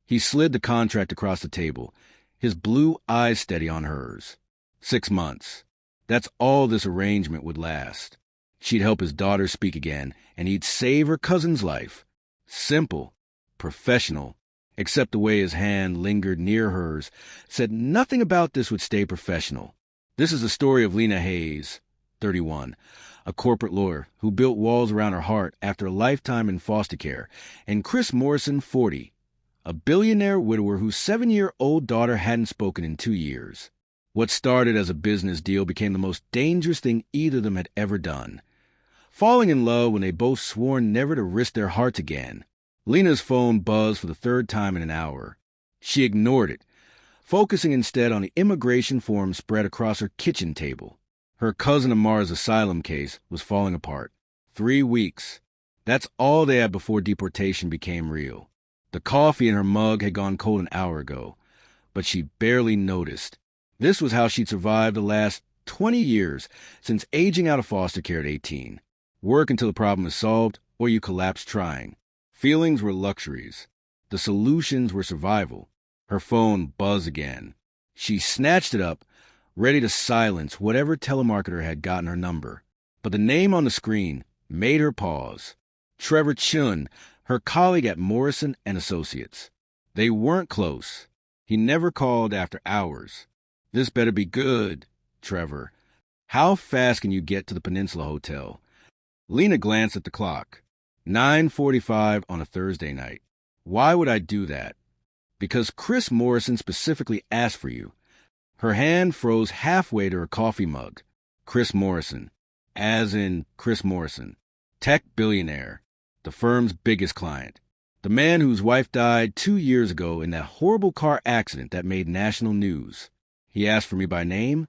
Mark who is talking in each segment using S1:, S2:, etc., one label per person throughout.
S1: He slid the contract across the table, his blue eyes steady on hers. 6 months. That's all this arrangement would last. She'd help his daughter speak again, and he'd save her cousin's life. Simple, professional, except the way his hand lingered near hers said nothing about this would stay professional. This is the story of Lina Hayes, 31, a corporate lawyer who built walls around her heart after a lifetime in foster care, and Chris Morrison, 40, a billionaire widower whose 7-year-old daughter hadn't spoken in 2 years. What started as a business deal became the most dangerous thing either of them had ever done. Falling in love when they both swore never to risk their hearts again. Lina's phone buzzed for the 3rd time in an hour. She ignored it, focusing instead on the immigration form spread across her kitchen table. Her cousin Amar's asylum case was falling apart. 3 weeks. That's all they had before deportation became real. The coffee in her mug had gone cold an hour ago, but she barely noticed. This was how she'd survived the last 20 years since aging out of foster care at 18. Work until the problem is solved, or you collapse trying. Feelings were luxuries. The solutions were survival. Her phone buzzed again. She snatched it up, ready to silence whatever telemarketer had gotten her number. But the name on the screen made her pause. Trevor Chun, her colleague at Morrison and Associates. They weren't close. He never called after hours. This better be good, Trevor. How fast can you get to the Peninsula Hotel? Lina glanced at the clock. 9:45 on a Thursday night. Why would I do that? Because Chris Morrison specifically asked for you. Her hand froze halfway to her coffee mug. Chris Morrison. As in Chris Morrison. Tech billionaire. The firm's biggest client. The man whose wife died 2 years ago in that horrible car accident that made national news. He asked for me by name.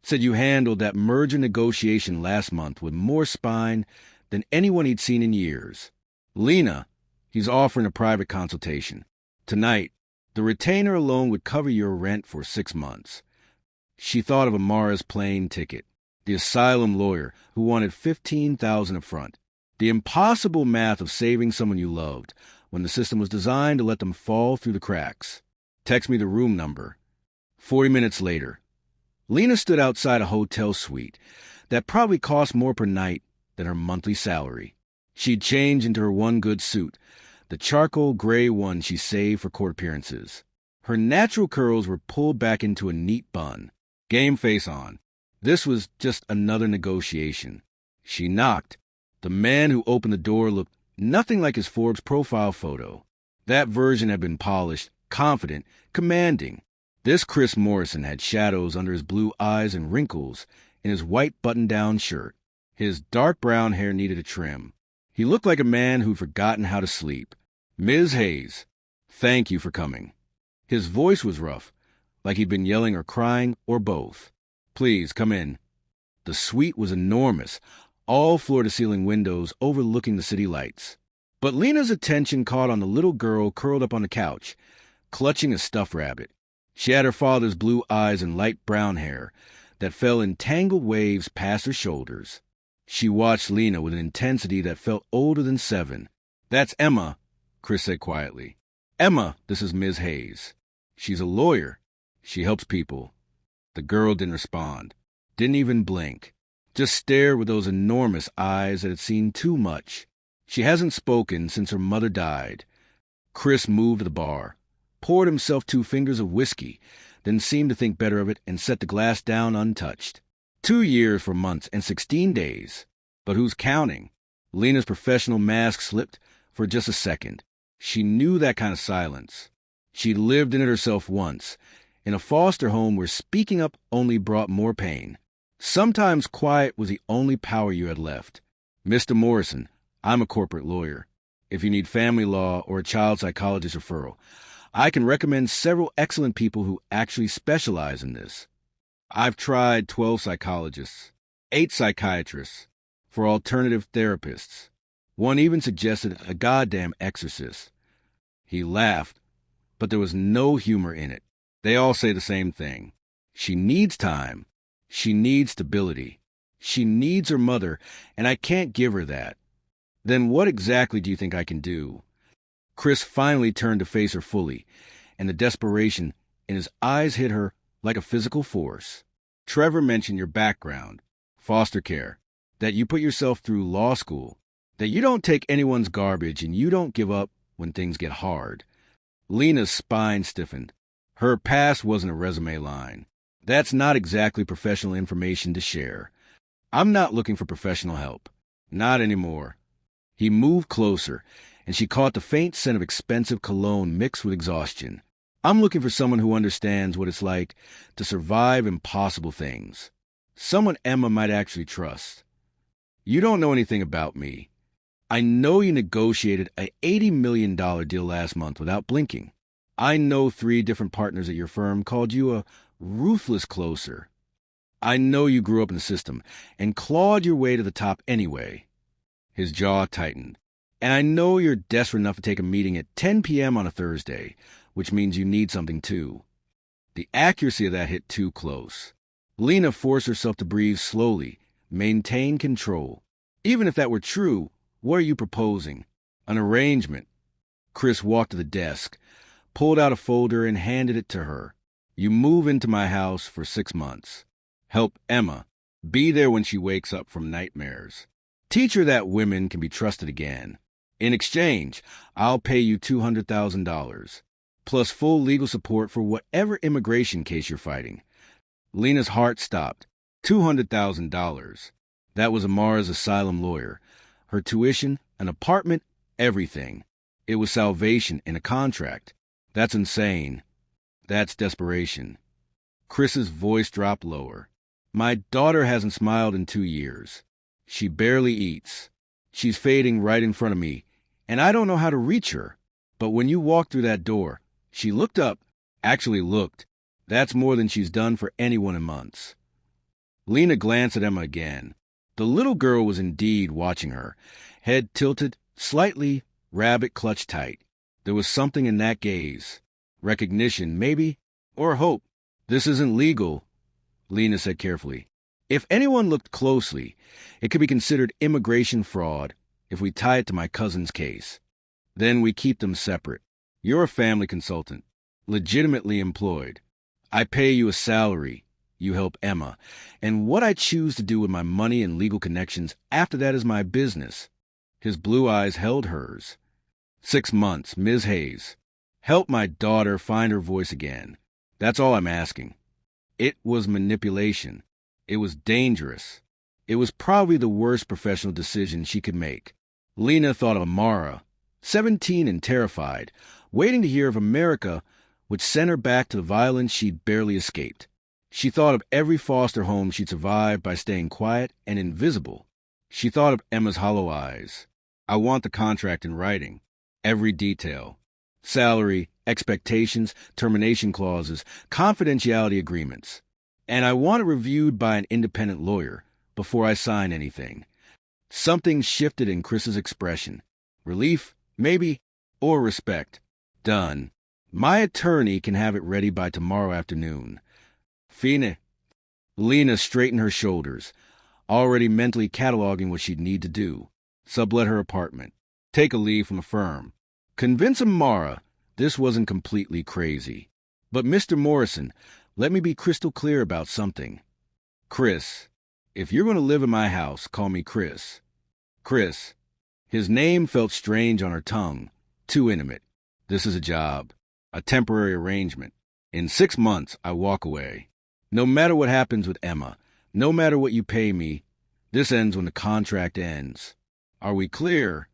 S1: Said you handled that merger negotiation last month with more spine than anyone he'd seen in years. Lina, he's offering a private consultation. Tonight, the retainer alone would cover your rent for 6 months. She thought of Amara's plane ticket, the asylum lawyer who wanted $15,000 up front, the impossible math of saving someone you loved when the system was designed to let them fall through the cracks. Text me the room number. 40 minutes later, Lina stood outside a hotel suite that probably cost more per night than her monthly salary. She'd changed into her one good suit, the charcoal gray one she saved for court appearances. Her natural curls were pulled back into a neat bun. Game face on. This was just another negotiation. She knocked. The man who opened the door looked nothing like his Forbes profile photo. That version had been polished, confident, commanding. This Chris Morrison had shadows under his blue eyes and wrinkles in his white button-down shirt. His dark brown hair needed a trim. He looked like a man who'd forgotten how to sleep. Ms. Hayes, thank you for coming. His voice was rough, like he'd been yelling or crying, or both. Please, come in. The suite was enormous, all floor-to-ceiling windows overlooking the city lights. But Lina's attention caught on the little girl curled up on the couch, clutching a stuffed rabbit. She had her father's blue eyes and light brown hair that fell in tangled waves past her shoulders. She watched Lina with an intensity that felt older than 7. That's Emma, Chris said quietly. Emma, this is Ms. Hayes. She's a lawyer. She helps people. The girl didn't respond, didn't even blink, just stared with those enormous eyes that had seen too much. She hasn't spoken since her mother died. Chris moved to the bar, poured himself 2 fingers of whiskey, then seemed to think better of it and set the glass down untouched. 2 years for months and 16 days. But who's counting? Lina's professional mask slipped for just a second. She knew that kind of silence. She'd lived in it herself once, in a foster home where speaking up only brought more pain. Sometimes quiet was the only power you had left. Mr. Morrison, I'm a corporate lawyer. If you need family law or a child psychologist referral, I can recommend several excellent people who actually specialize in this. I've tried 12 psychologists, 8 psychiatrists, for alternative therapists. One even suggested a goddamn exorcist. He laughed, but there was no humor in it. They all say the same thing. She needs time. She needs stability. She needs her mother, and I can't give her that. Then what exactly do you think I can do? Chris finally turned to face her fully, and the desperation in his eyes hit her like a physical force. Trevor mentioned your background, foster care, that you put yourself through law school, that you don't take anyone's garbage and you don't give up when things get hard. Lina's spine stiffened. Her past wasn't a resume line. That's not exactly professional information to share. I'm not looking for professional help. Not anymore. He moved closer, and she caught the faint scent of expensive cologne mixed with exhaustion. I'm looking for someone who understands what it's like to survive impossible things. Someone Emma might actually trust. You don't know anything about me. I know you negotiated a $80 million deal last month without blinking. I know 3 different partners at your firm called you a ruthless closer. I know you grew up in the system and clawed your way to the top anyway. His jaw tightened. And I know you're desperate enough to take a meeting at 10 p.m. on a Thursday, which means you need something too. The accuracy of that hit too close. Lina forced herself to breathe slowly, maintain control. Even if that were true, what are you proposing? An arrangement. Chris walked to the desk, pulled out a folder, and handed it to her. You move into my house for 6 months. Help Emma. Be there when she wakes up from nightmares. Teach her that women can be trusted again. In exchange, I'll pay you $200,000, plus full legal support for whatever immigration case you're fighting. Lina's heart stopped. $200,000. That was Amara's asylum lawyer. Her tuition, an apartment, everything. It was salvation in a contract. That's insane. That's desperation. Chris's voice dropped lower. My daughter hasn't smiled in 2 years. She barely eats. She's fading right in front of me, and I don't know how to reach her. But when you walked through that door, she looked up, actually looked. That's more than she's done for anyone in months. Lina glanced at Emma again. The little girl was indeed watching her, head tilted, slightly, rabbit clutched tight. There was something in that gaze. Recognition, maybe, or hope. This isn't legal, Lina said carefully. If anyone looked closely, it could be considered immigration fraud if we tie it to my cousin's case. Then we keep them separate. You're a family consultant, legitimately employed. I pay you a salary. You help Emma. And what I choose to do with my money and legal connections after that is my business. His blue eyes held hers. 6 months, Ms. Hayes. Help my daughter find her voice again. That's all I'm asking. It was manipulation. It was dangerous. It was probably the worst professional decision she could make. Lina thought of Amara, 17 and terrified, waiting to hear if America would send her back to the violence she'd barely escaped. She thought of every foster home she'd survived by staying quiet and invisible. She thought of Emma's hollow eyes. I want the contract in writing. Every detail. Salary, expectations, termination clauses, confidentiality agreements. And I want it reviewed by an independent lawyer before I sign anything. Something shifted in Chris's expression. Relief, maybe, or respect. Done. My attorney can have it ready by tomorrow afternoon. Fine. Lina straightened her shoulders, already mentally cataloging what she'd need to do. Sublet her apartment. Take a leave from the firm. Convince Amara this wasn't completely crazy. But Mr. Morrison, let me be crystal clear about something. Chris. If you're going to live in my house, call me Chris. Chris. His name felt strange on her tongue. Too intimate. This is a job. A temporary arrangement. In 6 months, I walk away. No matter what happens with Emma, no matter what you pay me, this ends when the contract ends. Are we clear?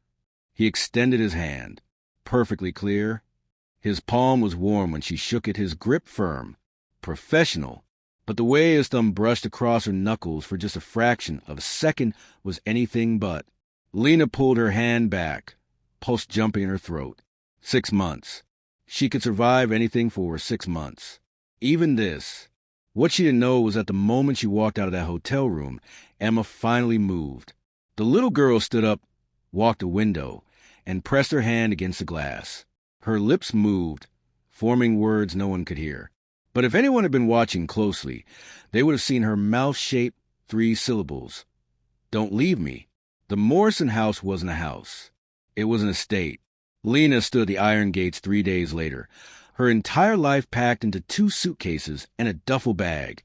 S1: He extended his hand. Perfectly clear. His palm was warm when she shook it, his grip firm. Professional. But the way his thumb brushed across her knuckles for just a fraction of a second was anything but. Lina pulled her hand back, pulse jumping in her throat. 6 months. She could survive anything for 6 months. Even this. What she didn't know was that the moment she walked out of that hotel room, Emma finally moved. The little girl stood up, walked to a window, and pressed her hand against the glass. Her lips moved, forming words no one could hear. But if anyone had been watching closely, they would have seen her mouth shape 3 syllables. Don't leave me. The Morrison house wasn't a house. It was an estate. Lina stood at the iron gates 3 days later, her entire life packed into 2 suitcases and a duffel bag,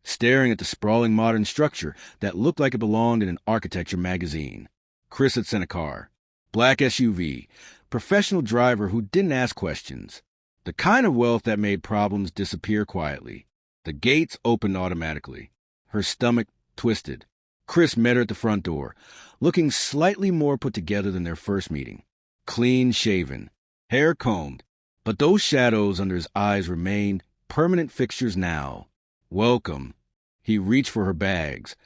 S1: staring at the sprawling modern structure that looked like it belonged in an architecture magazine. Chris had sent a car. Black SUV. Professional driver who didn't ask questions. The kind of wealth that made problems disappear quietly. The gates opened automatically. Her stomach twisted. Chris met her at the front door, looking slightly more put together than their first meeting. Clean shaven, hair combed, but those shadows under his eyes remained permanent fixtures now. Welcome. He reached for her bags,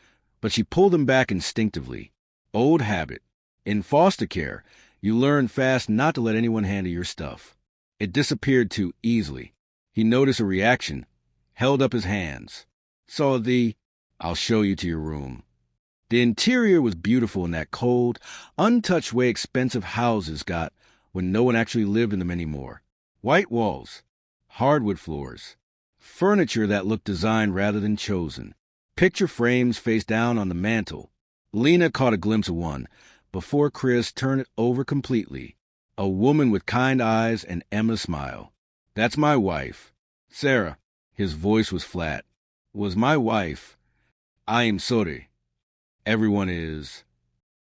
S1: but she pulled them back instinctively. Old habit. In foster care, you learn fast not to let anyone handle your stuff. It disappeared too easily. He noticed a reaction, held up his hands. Saw I'll show you to your room. The interior was beautiful in that cold, untouched way expensive houses got when no one actually lived in them anymore. White walls, hardwood floors, furniture that looked designed rather than chosen. Picture frames face down on the mantel. Lina caught a glimpse of one before Chris turned it over completely. A woman with kind eyes and Emma's smile. That's my wife. Sarah. His voice was flat. Was my wife. I am sorry. Everyone is.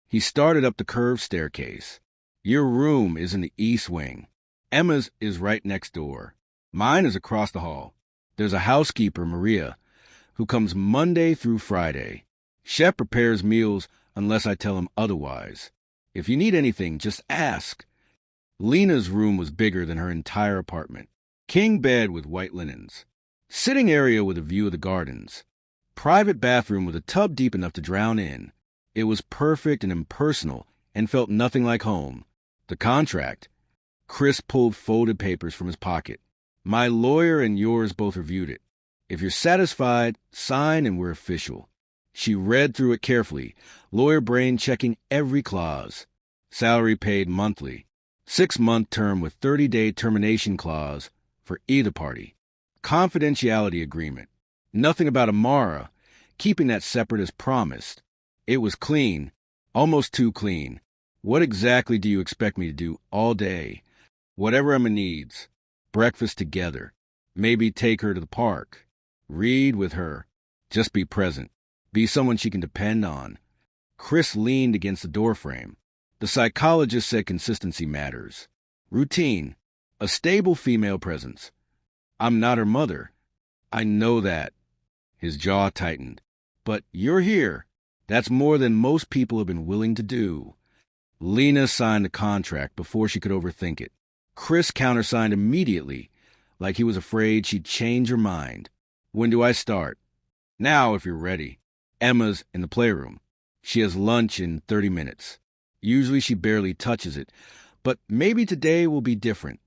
S1: He started up the curved staircase. Your room is in the east wing. Emma's is right next door. Mine is across the hall. There's a housekeeper, Maria, who comes Monday through Friday. Chef prepares meals unless I tell him otherwise. If you need anything, just ask. Lina's room was bigger than her entire apartment. King bed with white linens. Sitting area with a view of the gardens. Private bathroom with a tub deep enough to drown in. It was perfect and impersonal and felt nothing like home. The contract. Chris pulled folded papers from his pocket. My lawyer and yours both reviewed it. If you're satisfied, sign and we're official. She read through it carefully, lawyer brain checking every clause. Salary paid monthly. 6-month term with 30-day termination clause for either party. Confidentiality agreement. Nothing about Amara, keeping that separate as promised. It was clean, almost too clean. What exactly do you expect me to do all day? Whatever Emma needs. Breakfast together. Maybe take her to the park. Read with her. Just be present. Be someone she can depend on. Chris leaned against the doorframe. The psychologist said consistency matters. Routine. A stable female presence. I'm not her mother. I know that. His jaw tightened. But you're here. That's more than most people have been willing to do. Lina signed the contract before she could overthink it. Chris countersigned immediately, like he was afraid she'd change her mind. When do I start? Now, if you're ready. Emma's in the playroom. She has lunch in 30 minutes. Usually she barely touches it, but maybe today will be different.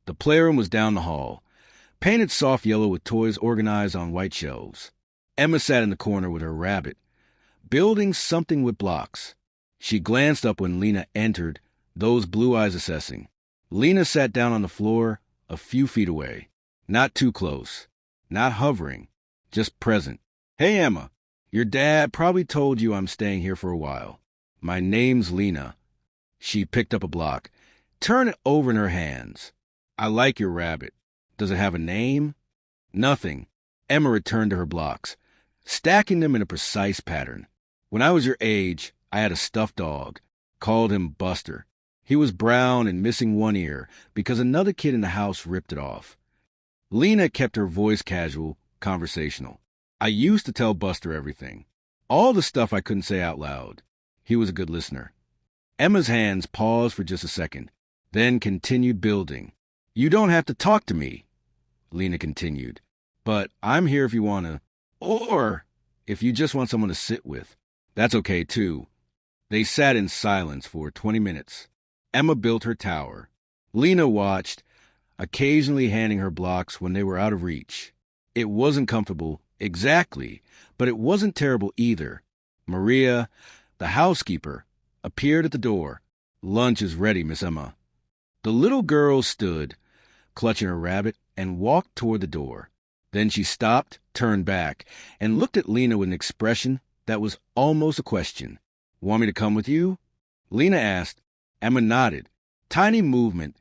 S1: The playroom was down the hall, painted soft yellow with toys organized on white shelves. Emma sat in the corner with her rabbit, building something with blocks. She glanced up when Lina entered, those blue eyes assessing. Lina sat down on the floor a few feet away. Not too close. Not hovering. Just present. Hey, Emma. Your dad probably told you I'm staying here for a while. My name's Lina. She picked up a block. Turned it over in her hands. I like your rabbit. Does it have a name? Nothing. Emma returned to her blocks, stacking them in a precise pattern. When I was your age, I had a stuffed dog. Called him Buster. He was brown and missing one ear because another kid in the house ripped it off. Lina kept her voice casual, conversational. I used to tell Buster everything. All the stuff I couldn't say out loud. He was a good listener. Emma's hands paused for just a second, then continued building. You don't have to talk to me, Lina continued. But I'm here if you want to, or if you just want someone to sit with. That's okay, too. They sat in silence for 20 minutes. Emma built her tower. Lina watched, occasionally handing her blocks when they were out of reach. It wasn't comfortable, exactly, but it wasn't terrible either. Maria, the housekeeper, appeared at the door. Lunch is ready, Miss Emma. The little girl stood, clutching her rabbit, and walked toward the door. Then she stopped, turned back, and looked at Lina with an expression that was almost a question. Want me to come with you? Lina asked. Emma nodded. Tiny movement,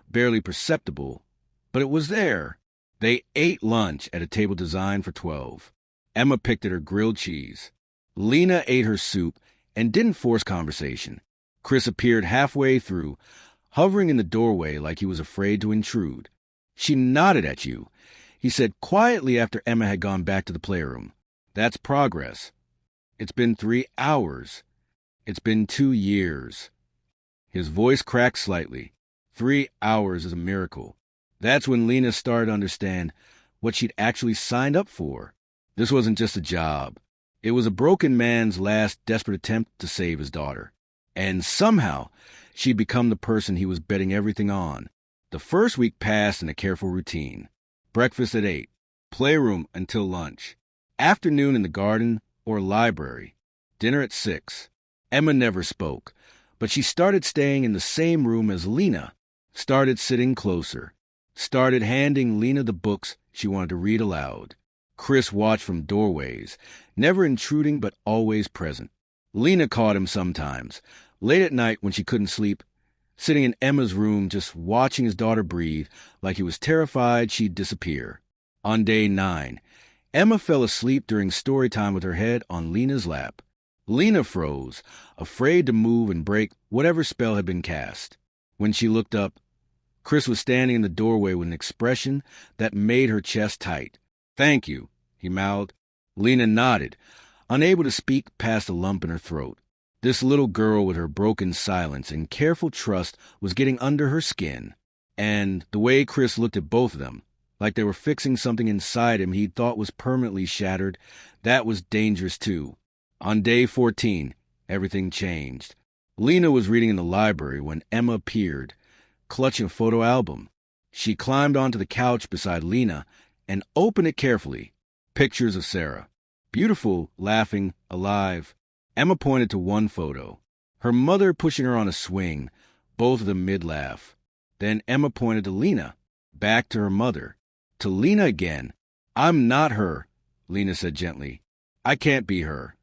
S1: barely perceptible, but it was there. They ate lunch at a table designed for 12. Emma picked at her grilled cheese. Lina ate her soup and didn't force conversation. Chris appeared halfway through, hovering in the doorway like he was afraid to intrude. "She nodded at you," he said quietly after Emma had gone back to the playroom. "That's progress. It's been 3 hours. It's been 2 years." His voice cracked slightly. 3 hours is a miracle. That's when Lina started to understand what she'd actually signed up for. This wasn't just a job. It was a broken man's last desperate attempt to save his daughter. And somehow, she'd become the person he was betting everything on. The first week passed in a careful routine. Breakfast at 8, playroom until lunch, afternoon in the garden or library, dinner at 6. Emma never spoke, but she started staying in the same room as Lina, started sitting closer, started handing Lina the books she wanted to read aloud. Chris watched from doorways, never intruding but always present. Lina caught him sometimes, late at night when she couldn't sleep, sitting in Emma's room just watching his daughter breathe like he was terrified she'd disappear. On day 9, Emma fell asleep during story time with her head on Lina's lap. Lina froze, afraid to move and break whatever spell had been cast. When she looked up, Chris was standing in the doorway with an expression that made her chest tight. "Thank you," he mouthed. Lina nodded, unable to speak past a lump in her throat. This little girl with her broken silence and careful trust was getting under her skin. And the way Chris looked at both of them, like they were fixing something inside him he'd thought was permanently shattered, that was dangerous too. On day 14, everything changed. Lina was reading in the library when Emma appeared, clutching a photo album. She climbed onto the couch beside Lina and opened it carefully. Pictures of Sarah. Beautiful, laughing, alive. Emma pointed to one photo. Her mother pushing her on a swing, both of them mid-laugh. Then Emma pointed to Lina, back to her mother. To Lina again. "I'm not her," Lina said gently. "I can't be her."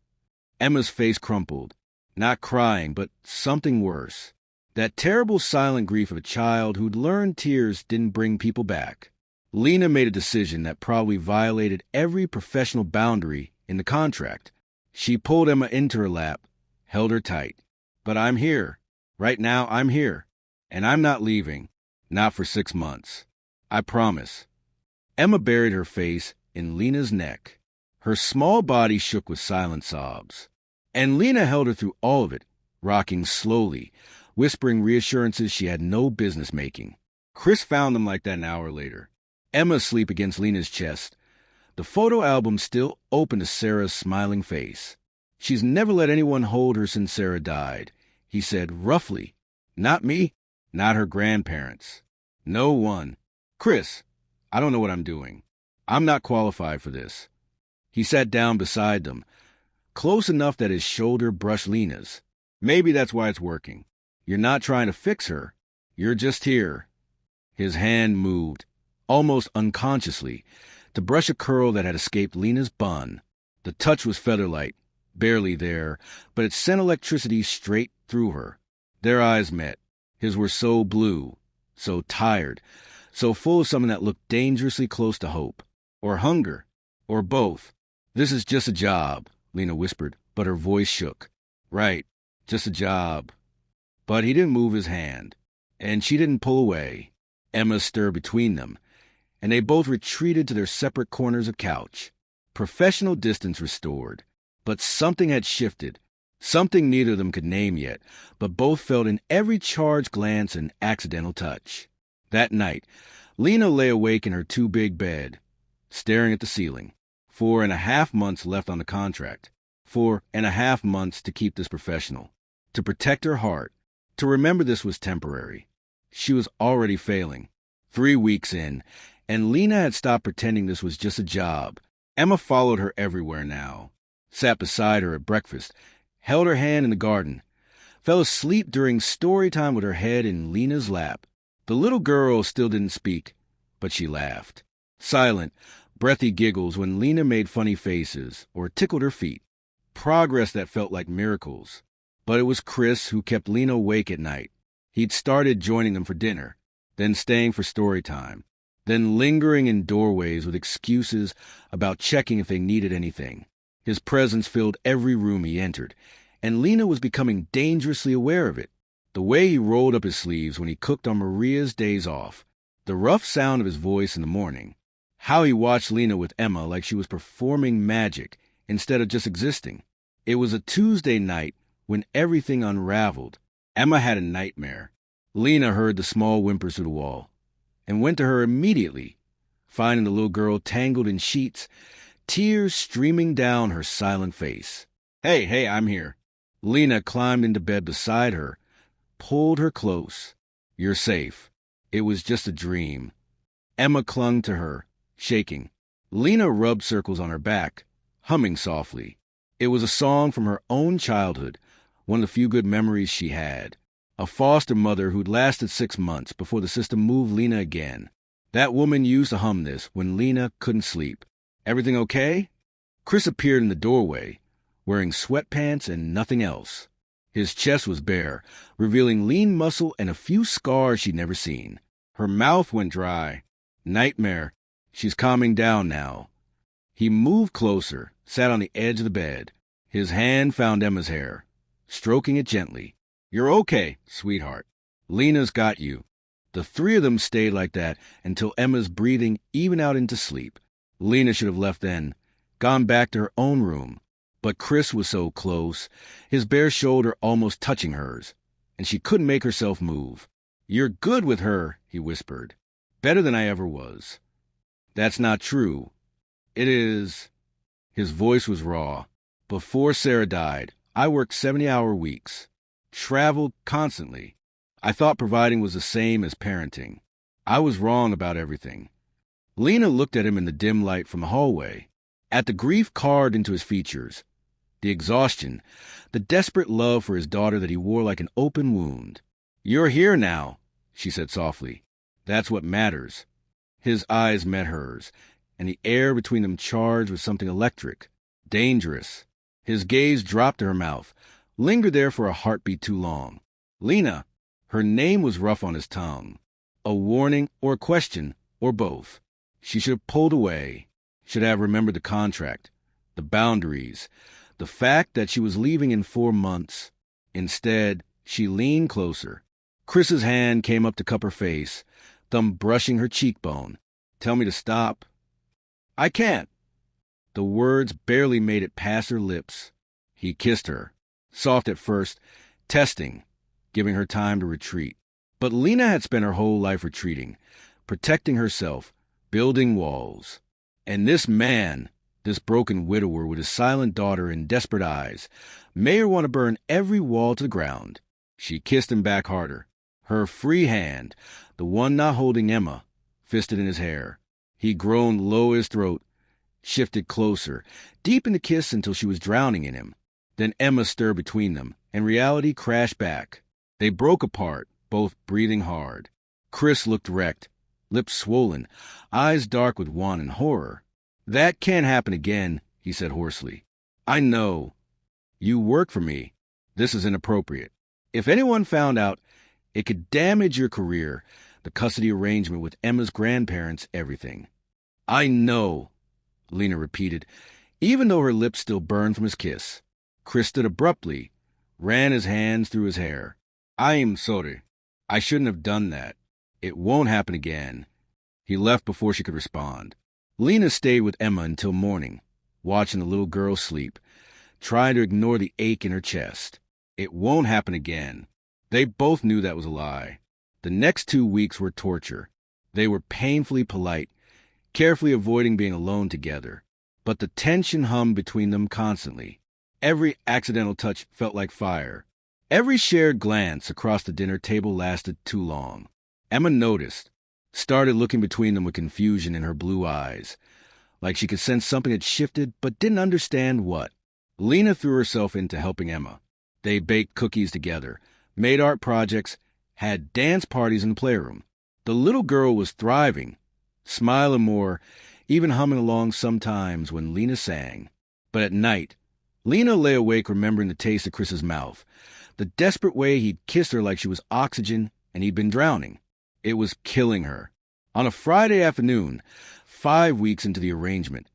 S1: Emma's face crumpled. Not crying, but something worse. That terrible silent grief of a child who'd learned tears didn't bring people back. Lina made a decision that probably violated every professional boundary in the contract. She pulled Emma into her lap, held her tight. "But I'm here. Right now, I'm here. And I'm not leaving. Not for 6 months. I promise." Emma buried her face in Lina's neck. Her small body shook with silent sobs. And Lina held her through all of it, rocking slowly, whispering reassurances she had no business making. Chris found them like that an hour later. Emma asleep against Lina's chest. The photo album still open to Sarah's smiling face. "She's never let anyone hold her since Sarah died," he said roughly. "Not me, not her grandparents. No one. Chris, I don't know what I'm doing. I'm not qualified for this." He sat down beside them, close enough that his shoulder brushed Lina's. "Maybe that's why it's working. You're not trying to fix her. You're just here." His hand moved, almost unconsciously, to brush a curl that had escaped Lina's bun. The touch was feather-light, barely there, but it sent electricity straight through her. Their eyes met. His were so blue, so tired, so full of something that looked dangerously close to hope, or hunger, or both. "This is just a job," Lina whispered, but her voice shook. "Right, just a job." But he didn't move his hand, and she didn't pull away. Emma stirred between them, and they both retreated to their separate corners of couch. Professional distance restored. But something had shifted, something neither of them could name yet, but both felt in every charged glance and accidental touch. That night, Lina lay awake in her too-big bed, staring at the ceiling. 4.5 months left on the contract. 4.5 months to keep this professional, to protect her heart, to remember this was temporary. She was already failing. 3 weeks in, and Lina had stopped pretending this was just a job. Emma followed her everywhere now, sat beside her at breakfast, held her hand in the garden, fell asleep during story time with her head in Lina's lap. The little girl still didn't speak, but she laughed. Silent, breathy giggles when Lina made funny faces or tickled her feet. Progress that felt like miracles. But it was Chris who kept Lina awake at night. He'd started joining them for dinner, then staying for story time, then lingering in doorways with excuses about checking if they needed anything. His presence filled every room he entered, and Lina was becoming dangerously aware of it. The way he rolled up his sleeves when he cooked on Maria's days off, the rough sound of his voice in the morning, how he watched Lina with Emma like she was performing magic instead of just existing. It was a Tuesday night when everything unraveled. Emma had a nightmare. Lina heard the small whimpers through the wall and went to her immediately, finding the little girl tangled in sheets, tears streaming down her silent face. Hey, I'm here. Lina climbed into bed beside her, pulled her close. You're safe. It was just a dream. Emma clung to her, shaking. Lina rubbed circles on her back, humming softly. It was a song from her own childhood, one of the few good memories she had. A foster mother who'd lasted 6 months before the system moved Lina again. That woman used to hum this when Lina couldn't sleep. Everything okay? Chris appeared in the doorway, wearing sweatpants and nothing else. His chest was bare, revealing lean muscle and a few scars she'd never seen. Her mouth went dry. Nightmare. She's calming down now. He moved closer, sat on the edge of the bed. His hand found Emma's hair, stroking it gently. You're okay, sweetheart. Lina's got you. The three of them stayed like that until Emma's breathing evened out into sleep. Lina should have left then, gone back to her own room. But Chris was so close, his bare shoulder almost touching hers, and she couldn't make herself move. You're good with her, he whispered. Better than I ever was. That's not true. It is. His voice was raw. Before Sarah died, I worked 70-hour weeks. Traveled constantly. I thought providing was the same as parenting. I was wrong about everything. Lina looked at him in the dim light from the hallway, at the grief carved into his features, the exhaustion, the desperate love for his daughter that he wore like an open wound. You're here now, she said softly. That's what matters. His eyes met hers, and the air between them charged with something electric, dangerous. His gaze dropped to her mouth, lingered there for a heartbeat too long. Lina. Her name was rough on his tongue. A warning or a question, or both. She should have pulled away, should have remembered the contract, the boundaries, the fact that she was leaving in 4 months. Instead, she leaned closer. Chris's hand came up to cup her face, thumb brushing her cheekbone. Tell me to stop. I can't. The words barely made it past her lips. He kissed her, soft at first, testing, giving her time to retreat. But Lina had spent her whole life retreating, protecting herself, building walls. And this man, this broken widower with his silent daughter and desperate eyes, made her want to burn every wall to the ground. She kissed him back harder. Her free hand, the one not holding Emma, fisted in his hair. He groaned low his throat, shifted closer, deep in the kiss until she was drowning in him. Then Emma stirred between them, and reality crashed back. They broke apart, both breathing hard. Chris looked wrecked, lips swollen, eyes dark with want and horror. That can't happen again, he said hoarsely. I know. You work for me. This is inappropriate. If anyone found out, it could damage your career, the custody arrangement with Emma's grandparents, everything. I know, Lina repeated, even though her lips still burned from his kiss. Chris stood abruptly, ran his hands through his hair. I'm sorry. I shouldn't have done that. It won't happen again. He left before she could respond. Lina stayed with Emma until morning, watching the little girl sleep, trying to ignore the ache in her chest. It won't happen again. They both knew that was a lie. The next 2 weeks were torture. They were painfully polite, carefully avoiding being alone together. But the tension hummed between them constantly. Every accidental touch felt like fire. Every shared glance across the dinner table lasted too long. Emma noticed, started looking between them with confusion in her blue eyes, like she could sense something had shifted but didn't understand what. Lina threw herself into helping Emma. They baked cookies together, made art projects, had dance parties in the playroom. The little girl was thriving, smiling more, even humming along sometimes when Lina sang. But at night, Lina lay awake remembering the taste of Chris's mouth, The desperate way he'd kissed her like she was oxygen and he'd been drowning. It was killing her. On a Friday afternoon, 5 weeks into the arrangement,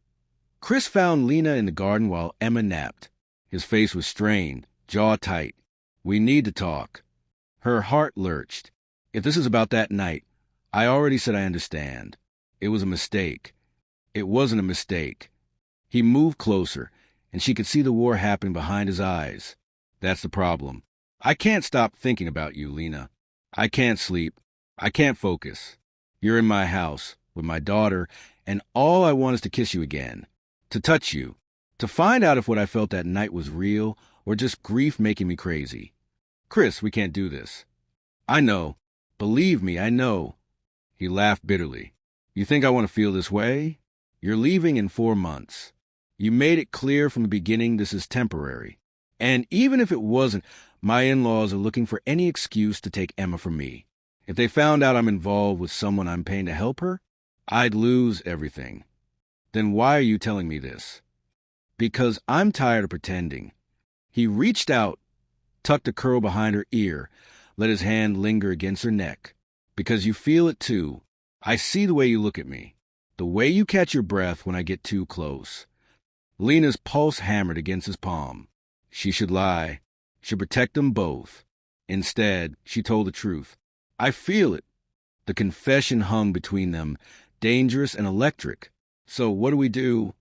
S1: Chris found Lina in the garden while Emma napped. His face was strained, jaw tight. "We need to talk." Her heart lurched. "If this is about that night, I already said I understand. It was a mistake." It wasn't a mistake. He moved closer, and she could see the war happening behind his eyes. "That's the problem. I can't stop thinking about you, Lina. I can't sleep. I can't focus. You're in my house, with my daughter, and all I want is to kiss you again, to touch you, to find out if what I felt that night was real or just grief making me crazy. Chris, we can't do this." "I know. Believe me, I know." He laughed bitterly. "You think I want to feel this way? You're leaving in 4 months. You made it clear from the beginning this is temporary. And even if it wasn't, my in-laws are looking for any excuse to take Emma from me. If they found out I'm involved with someone I'm paying to help her, I'd lose everything. Then why are you telling me this?" "Because I'm tired of pretending." He reached out, tucked a curl behind her ear, let his hand linger against her neck. "Because you feel it too. I see the way you look at me, the way you catch your breath when I get too close." Lina's pulse hammered against his palm. She should lie, should protect them both. Instead, she told the truth. "I feel it." The confession hung between them, dangerous and electric. "So what do we do?"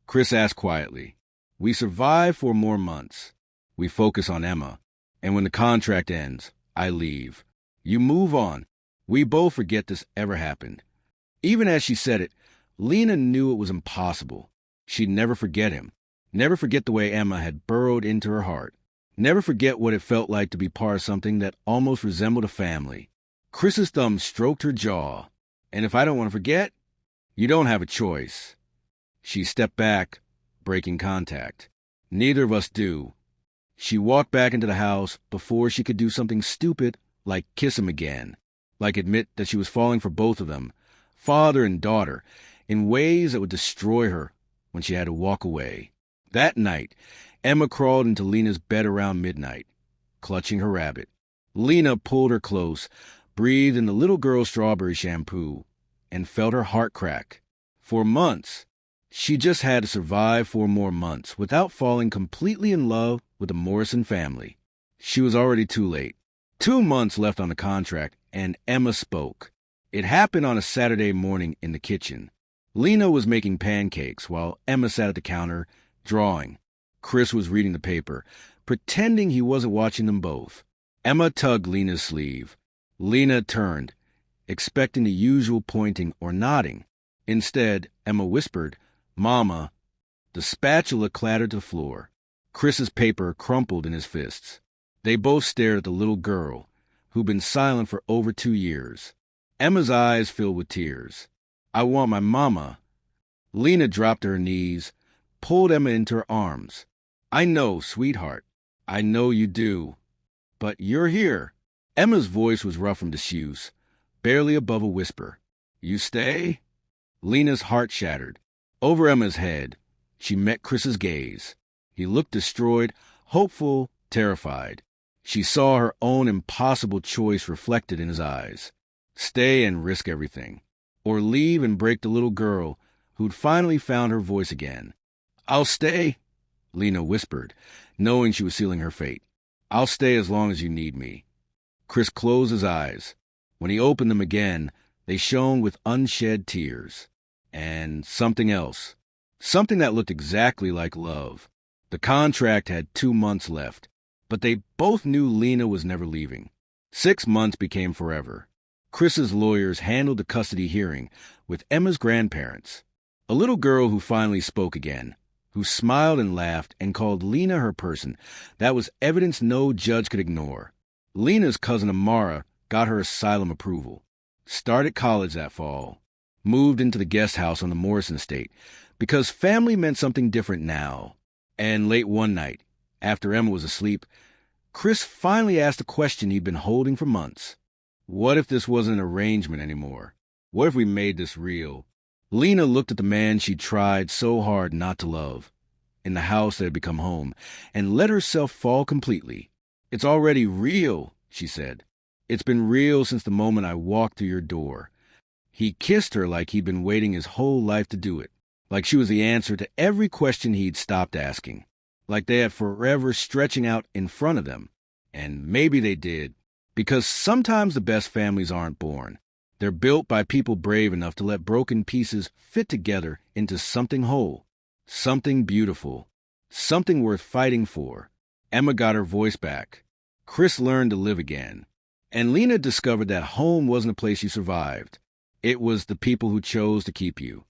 S1: Chris asked quietly. "We survive 4 more months. We focus on Emma. And when the contract ends, I leave. You move on. We both forget this ever happened." Even as she said it, Lina knew it was impossible. She'd never forget him. Never forget the way Emma had burrowed into her heart. Never forget what it felt like to be part of something that almost resembled a family. Chris's thumb stroked her jaw. "And if I don't want to forget, you don't have a choice." She stepped back, breaking contact. "Neither of us do." She walked back into the house before she could do something stupid like kiss him again, like admit that she was falling for both of them, father and daughter, in ways that would destroy her when she had to walk away. That night, Emma crawled into Lina's bed around midnight, clutching her rabbit. Lina pulled her close, breathed in the little girl's strawberry shampoo, and felt her heart crack. For months, she just had to survive 4 more months without falling completely in love with the Morrison family. She was already too late. 2 months left on the contract, and Emma spoke. It happened on a Saturday morning in the kitchen. Lina was making pancakes while Emma sat at the counter, drawing. Chris was reading the paper, pretending he wasn't watching them both. Emma tugged Lina's sleeve. Lina turned, expecting the usual pointing or nodding. Instead, Emma whispered, "Mama." The spatula clattered to the floor. Chris's paper crumpled in his fists. They both stared at the little girl, who'd been silent for over 2 years. Emma's eyes filled with tears. "I want my mama." Lina dropped to her knees, pulled Emma into her arms. "I know, sweetheart. I know you do. But you're here." Emma's voice was rough from disuse, barely above a whisper. "You stay?" Lina's heart shattered. Over Emma's head, she met Chris's gaze. He looked destroyed, hopeful, terrified. She saw her own impossible choice reflected in his eyes. Stay and risk everything, or leave and break the little girl who'd finally found her voice again. "I'll stay," Lina whispered, knowing she was sealing her fate. "I'll stay as long as you need me." Chris closed his eyes. When he opened them again, they shone with unshed tears. And something else. Something that looked exactly like love. The contract had 2 months left, but they both knew Lina was never leaving. 6 months became forever. Chris's lawyers handled the custody hearing with Emma's grandparents. A little girl who finally spoke again, who smiled and laughed and called Lina her person. That was evidence no judge could ignore. Lina's cousin Amara got her asylum approval. Started college that fall. Moved into the guest house on the Morrison estate because family meant something different now. And late one night, after Emma was asleep, Chris finally asked a question he'd been holding for months. What if this wasn't an arrangement anymore? What if we made this real? Lina looked at the man she'd tried so hard not to love, in the house that had become home, and let herself fall completely. It's already real, she said. It's been real since the moment I walked through your door. He kissed her like he'd been waiting his whole life to do it, like she was the answer to every question he'd stopped asking, like they had forever stretching out in front of them. And maybe they did, because sometimes the best families aren't born. They're built by people brave enough to let broken pieces fit together into something whole, something beautiful, something worth fighting for. Emma got her voice back. Chris learned to live again. And Lina discovered that home wasn't a place you survived. It was the people who chose to keep you.